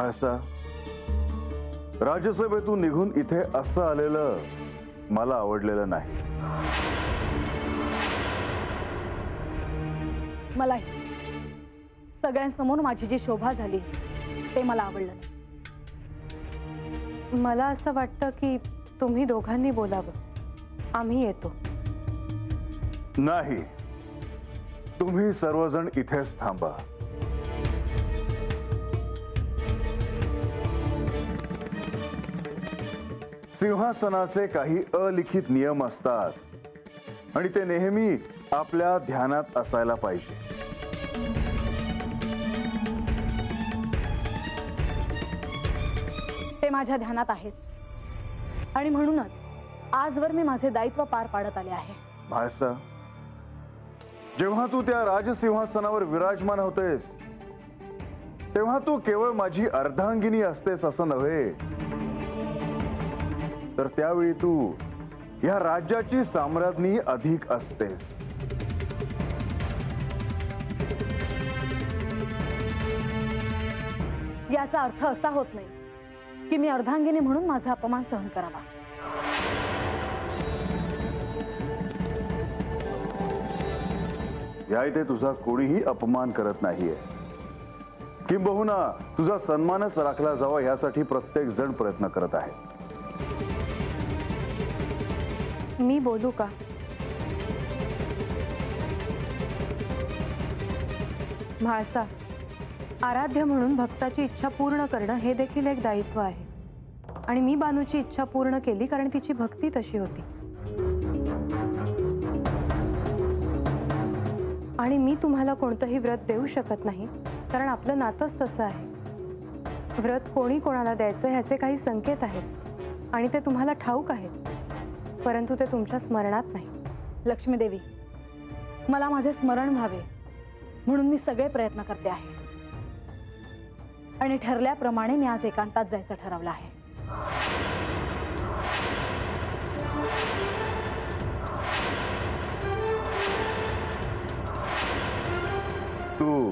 म्हाळसा, राज्यसभेतून निघून इथे असं आलेलं मला आवडलेलं नाही. मलाही सगळ्यांसमोर माझी जी शोभा झाली ते मला आवडलं नाही. मला असं वाटतं की तुम्ही दोघांनी बोलावं, आम्ही येतो. नाही, तुम्ही सर्वजण इथेच थांबा. सिंहासनाचे काही अलिखित नियम असतात आणि ते नेहमी आपल्या ध्यानात असायला पाहिजे. ते माझ्या ध्यानात आहेत आणि म्हणूनच आजवर मी माझे दायित्व पार पाडत आले आहे. म्हाळसा, जेव्हा तू त्या राजसिंहासनावर विराजमान होतेस तेव्हा तू केवळ माझी अर्धांगिनी असतेस असं नव्हे, तर त्यावेळी तू या राज्याची साम्राज्ञी अधिक असतेस. याचा अर्थ असा होत नाही की मी अर्धांगिनी म्हणून माझा अपमान सहन करावा. या इथे तुझा कोणीही अपमान करत नाहीये. किंबहुना तुझा सन्मानच राखला जावा यासाठी प्रत्येक जण प्रयत्न करत आहे. मी बोलू का? म्हाळसा, आराध्य म्हणून भक्ताची इच्छा पूर्ण करणं हे देखील एक दायित्व आहे आणि मी बानूची इच्छा पूर्ण केली कारण तिची भक्ती तशी होती. आणि मी तुम्हाला कोणतंही व्रत देऊ शकत नाही कारण आपलं नातंच तसं आहे. व्रत कोणी कोणाला द्यायचं ह्याचे काही संकेत आहेत आणि ते तुम्हाला ठाऊक आहेत, परंतु ते तुमच्या स्मरणात नाही. लक्ष्मी देवी, मला माझे स्मरण व्हावे म्हणून मी सगळे प्रयत्न करते आहे आणि ठरल्याप्रमाणे मी आज एकांतात जायचं ठरवलं आहे. तू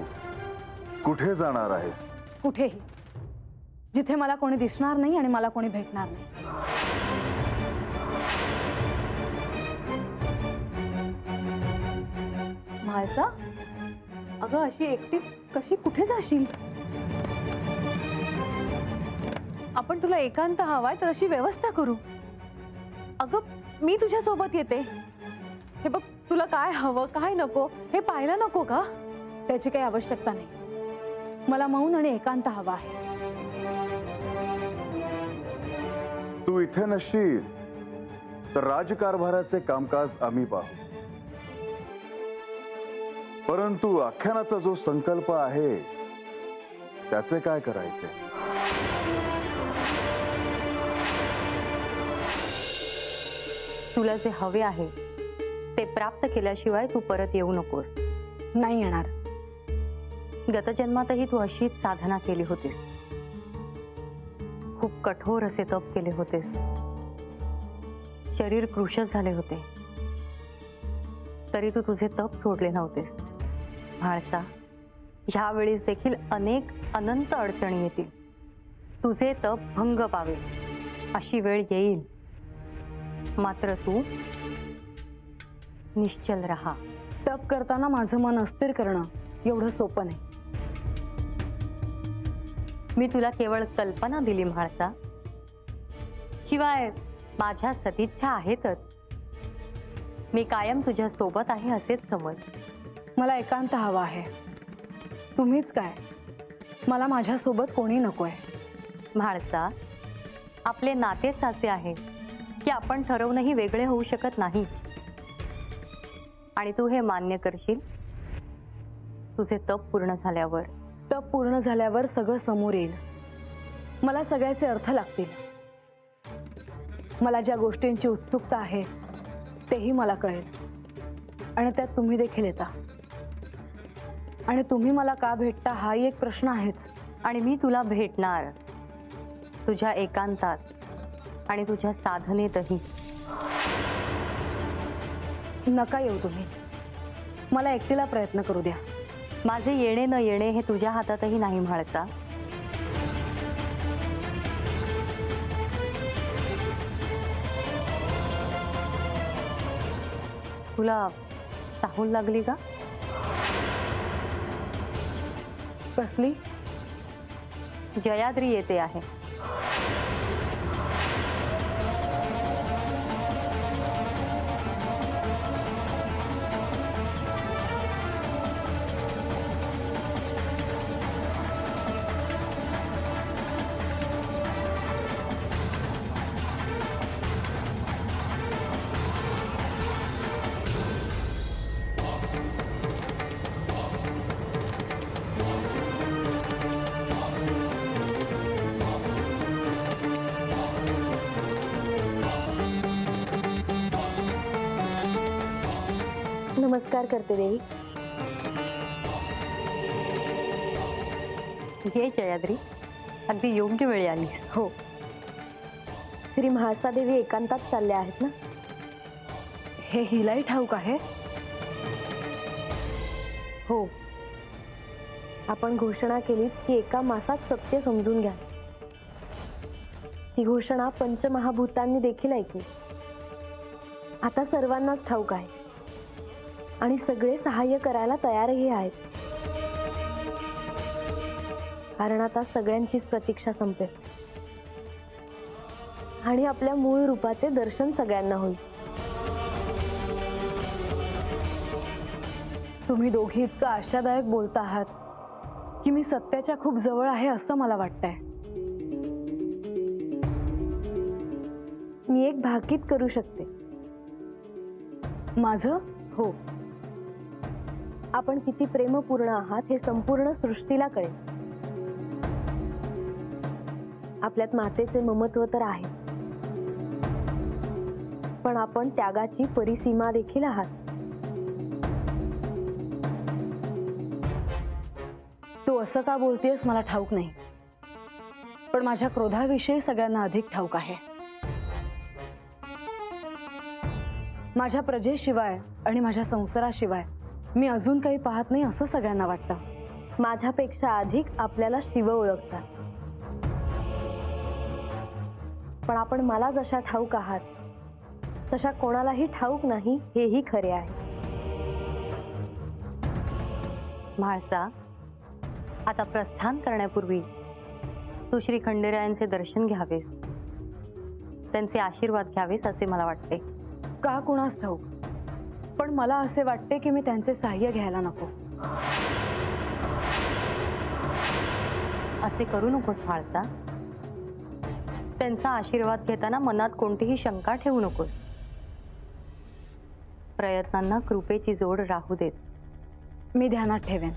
कुठे जाणार आहेस? कुठेही, जिथे मला कोणी दिसणार नाही आणि मला कोणी भेटणार नाही. म्हाळसा, अगं अशी एकटी कशी कुठे जाशील? आपण तुला एकांत हवाय तर अशी व्यवस्था करू. अगं मी तुझ्या सोबत येते. हे बघ, तुला काय हवं काय नको हे पाहायला नको का? त्याची काही आवश्यकता नाही. मला मौन आणि एकांत हवा आहे. तू इथे नसशील तर राजकारभाराचे कामकाज आम्ही पाहू, परंतु आख्यानाचा जो संकल्प आहे त्याचे काय करायचे? तुला जे हवे आहे ते प्राप्त केल्याशिवाय तू परत येऊ नकोस. नाही येणार. गतजन्मातही तू अशीच साधना केली होतीस, खूप कठोर असे तप केले होतेस, शरीर कृशच झाले होते, तरी तू तुझे तप सोडले नव्हतेस. म्हाळसा, ह्या वेळेस देखील अनेक अनंत अडचणी येतील. तुझे तप भंग पावे अशी वेळ येईल, मात्र तू निश्चल रहा. तप करताना माझं मन अस्थिर करणं एवढं सोपं नाही. मी तुला केवळ कल्पना दिली म्हाळसा, शिवाय माझ्या सदिच्छा आहेतच. मी कायम तुझ्या सोबत आहे असेच समज. मला एकांत हवा आहे. तुम्हीच काय, मला माझ्या सोबत कोणी नकोय. म्हाळसा, आपले नातेच असे आहे की आपण ठरवूनही वेगळे होऊ शकत नाही. आणि तू हे मान्य करशील तुझे तप पूर्ण झाल्यावर? तप पूर्ण झाल्यावर सगळं समोर येईल. मला सगळ्याचे अर्थ लागतील. मला ज्या गोष्टींची उत्सुकता आहे तेही मला कळेल आणि त्यात तुम्ही देखील येता. आणि तुम्ही मला का भेटता हाही एक प्रश्न आहेच. आणि मी तुला भेटणार तुझ्या एकांतात आणि तुझ्या साधनेतही. नका येऊ तुम्ही, मला एकटीला प्रयत्न करू द्या. माझे येणे न येणे हे तुझ्या हातातही नाही म्हाळसा. तुला चाहूल लागली का? कसली? जयाद्री येते आहे. नमस्कार करते देवी. ये जयाद्री, अगदी योग्य वेळी आलीस. हो, श्री म्हाळसा देवी एकांतात चालल्या आहेत ना? हे हिलाही ठाऊक आहे? हो, आपण घोषणा केली की एका मासात सत्य समजून घ्या. ती घोषणा पंचमहाभूतांनी देखील ऐकली. आता सर्वांनाच ठाऊक आहे आणि सगळे सहाय्य करायला तयारही आहेत, कारण आता सगळ्यांचीच प्रतीक्षा संपेल आणि आपल्या मूळ रूपाचे दर्शन सगळ्यांना होईल. तुम्ही दोघी इतकं आशादायक बोलता आहात की मी सत्याच्या खूप जवळ आहे असं मला वाटतंय. मी एक भाकीत करू शकते. माझं? हो, आपण किती प्रेमपूर्ण आहात हे संपूर्ण सृष्टीला कळेल. आपल्यात मातेचे ममत्व तर आहे, पण आपण त्यागाची परिसीमा देखील आहात. तू असं का बोलतेस मला ठाऊक नाही, पण माझ्या क्रोधाविषयी सगळ्यांना अधिक ठाऊक आहे. माझ्या प्रजेशिवाय आणि माझ्या संसाराशिवाय मी अजून काही पाहत नाही असं सगळ्यांना वाटतं. माझ्यापेक्षा अधिक आपल्याला शिव ओळखतात, पण आपण मला जशा ठाऊक आहात तशा कोणालाही ठाऊक नाही हेही खरे आहे. म्हाळसा, आता प्रस्थान करण्यापूर्वी तू श्री खंडेरायांचे दर्शन घ्यावेस, त्यांचे आशीर्वाद घ्यावेस असे मला वाटते. का कुणास ठाऊक, पण मला असे वाटते की मी त्यांचे सहाय्य घ्यायला नको. असे करू नकोस म्हाळसा. त्यांचा आशीर्वाद घेताना मनात कोणतीही शंका ठेवू नकोस. प्रयत्नांना कृपेची जोड राहू देत. मी ध्यानात ठेवेन.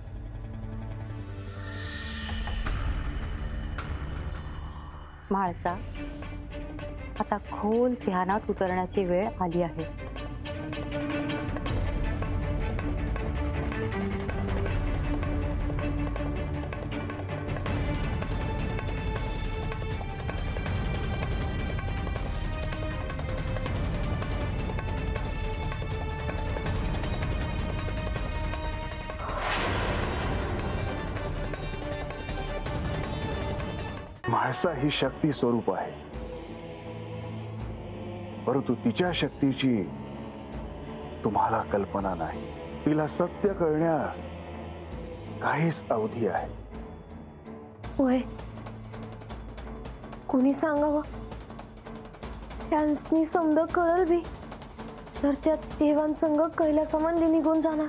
म्हाळसा, आता खोल ध्यानात उतरण्याची वेळ आली आहे. म्हाळसा ही शक्ती स्वरूप आहे, परंतु तिच्या शक्तीची तुम्हाला कल्पना नाही. तिला सत्य कळण्यास काहीच अवधी आहे. होय, कुणी सांगावं? त्यांनी समज कळल बी तर त्या देवांसंग कैलासमंदी निघून जाणार.